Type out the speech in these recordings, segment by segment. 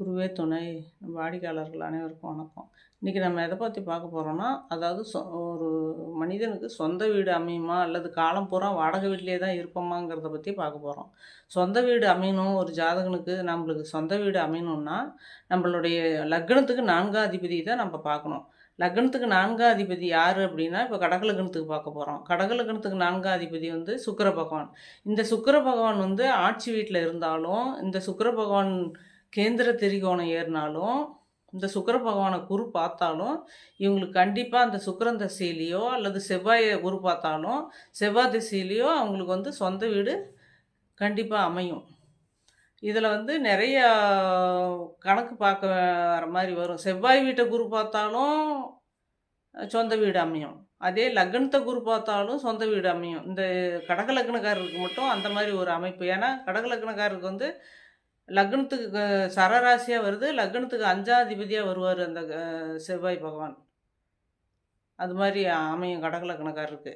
குருவே துணை. வாடிக்கையாளர்கள் அனைவருக்கும் வணக்கம். இன்றைக்கி நம்ம எதை பற்றி பார்க்க போகிறோம்னா, அதாவது ஒரு மனிதனுக்கு சொந்த வீடு அமையுமா அல்லது காலம் பூரா வாடகை வீட்டிலே தான் இருப்போமாங்கிறத பற்றி பார்க்க போகிறோம். சொந்த வீடு அமையணும், ஒரு ஜாதகனுக்கு நம்மளுக்கு சொந்த வீடு அமையணும்னா நம்மளுடைய லக்னத்துக்கு 4ஆம் அதிபதி தான் நம்ம பார்க்கணும். லக்னத்துக்கு 4ஆம் அதிபதி யார் அப்படின்னா, இப்போ கடக லக்னத்துக்கு பார்க்க போகிறோம். கடக லக்னத்துக்கு 4ஆம் அதிபதி வந்து சுக்கிர பகவான். இந்த சுக்கிர பகவான் வந்து ஆட்சி வீட்டில் இருந்தாலும், இந்த சுக்கிர பகவான் கேந்திர திரிகோணம் ஏறினாலும், இந்த சுக்கிர பகவானை குரு பார்த்தாலும், இவங்களுக்கு கண்டிப்பாக அந்த சுக்கிரன் திசையிலையோ அல்லது செவ்வாயை குரு பார்த்தாலும், செவ்வாய் திசையிலையோ அவங்களுக்கு வந்து சொந்த வீடு கண்டிப்பாக அமையும். இதில் வந்து நிறையா கணக்கு பார்க்க வர மாதிரி வரும். செவ்வாய் வீட்டை குரு பார்த்தாலும் சொந்த வீடு அமையும். அதே லக்னத்தை குரு பார்த்தாலும் சொந்த வீடு அமையும். இந்த கடக லக்னக்காரருக்கு மட்டும் அந்த மாதிரி ஒரு அமைப்பு. ஏன்னா கடக லக்னக்காரருக்கு வந்து லக்னத்துக்கு சரராசியாக வருது. லக்னத்துக்கு 5ஆம் அதிபதியாக வருவார் அந்த செவ்வாய் பகவான். அது மாதிரி அமையும் கடக லக்னக்காரருக்கு.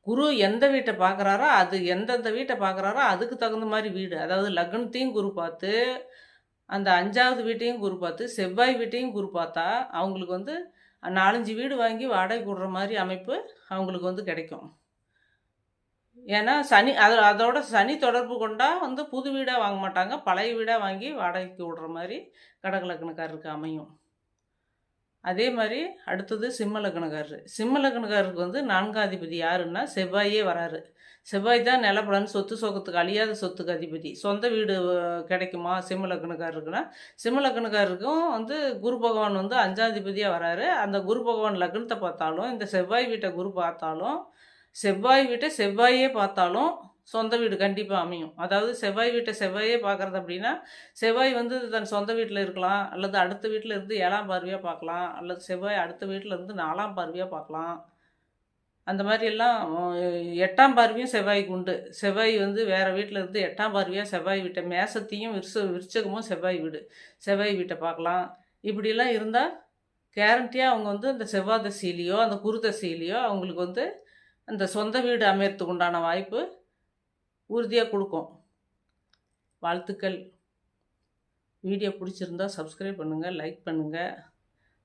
குரு எந்த வீட்டை பார்க்குறாரோ, அது எந்தெந்த வீட்டை பார்க்குறாரோ அதுக்கு தகுந்த மாதிரி வீடு. அதாவது லக்னத்தையும் குரு பார்த்து, அந்த 5ஆவது வீட்டையும் குரு பார்த்து, செவ்வாய் வீட்டையும் குரு பார்த்தா, அவங்களுக்கு வந்து 4, 5 வீடு வாங்கி வாடகைக்கு விடுற மாதிரி அமைப்பு அவங்களுக்கு வந்து கிடைக்கும். ஏன்னா சனி அதோட சனி தொடர்பு கொண்டா வந்து புது வீடாக வாங்க மாட்டாங்க. பழைய வீடாக வாங்கி வாடகைக்கு விடுற மாதிரி கடக லக்னக்காரருக்கு அமையும். அதே மாதிரி அடுத்தது சிம்ம லக்னக்காரரு. சிம்ம லக்னக்காரருக்கு வந்து 4ஆம் அதிபதி யாருன்னா செவ்வாயே வராரு. செவ்வாய் தான் நிலப்பலன், சொத்து சோகத்துக்கு அழியாத சொத்துக்கு அதிபதி. சொந்த வீடு கிடைக்குமா சிம்ம லக்னக்காரருக்குன்னா, சிம்ம லக்னக்காரருக்கும் வந்து குரு பகவான் வந்து 5ஆம் அதிபதியாக வராரு. அந்த குரு பகவான் லக்னத்தை பார்த்தாலும், இந்த செவ்வாய் வீட்டை குரு பார்த்தாலும், செவ்வாய் வீட்டை செவ்வாயே பார்த்தாலும் சொந்த வீடு கண்டிப்பாக அமையும். அதாவது செவ்வாய் வீட்டை செவ்வாயே பார்க்குறது அப்படின்னா, செவ்வாய் வந்து தன் சொந்த வீட்டில் இருக்கலாம், அல்லது அடுத்த வீட்டில் இருந்து 7ஆம் பார்வையாக பார்க்கலாம், அல்லது செவ்வாய் அடுத்த வீட்டில் இருந்து 4ஆம் பார்வையாக பார்க்கலாம். அந்த மாதிரியெல்லாம் 8ஆம் பார்வையும் செவ்வாய்க்கு உண்டு. செவ்வாய் வந்து வேறு வீட்டில் இருந்து 8ஆம் பார்வையாக செவ்வாய் வீட்டை மேசத்தையும் விருச்சகமும் செவ்வாய் வீடு, செவ்வாய் வீட்டை பார்க்கலாம். இப்படிலாம் இருந்தால் கேரண்டியாக அவங்க வந்து அந்த செவ்வாய் தசையிலையோ அந்த குரு தசையிலையோ அவங்களுக்கு வந்து அந்த சொந்த வீடு அமையறதுக்கு உண்டான வாய்ப்பு உறுதியாக கொடுக்கும். வாழ்த்துக்கள். வீடியோ பிடிச்சிருந்தா சப்ஸ்கிரைப் பண்ணுங்கள், லைக் பண்ணுங்கள்.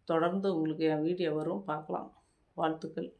தொடர்ந்து உங்களுக்கு என் வீடியோ வரும், பார்க்கலாம். வாழ்த்துக்கள்.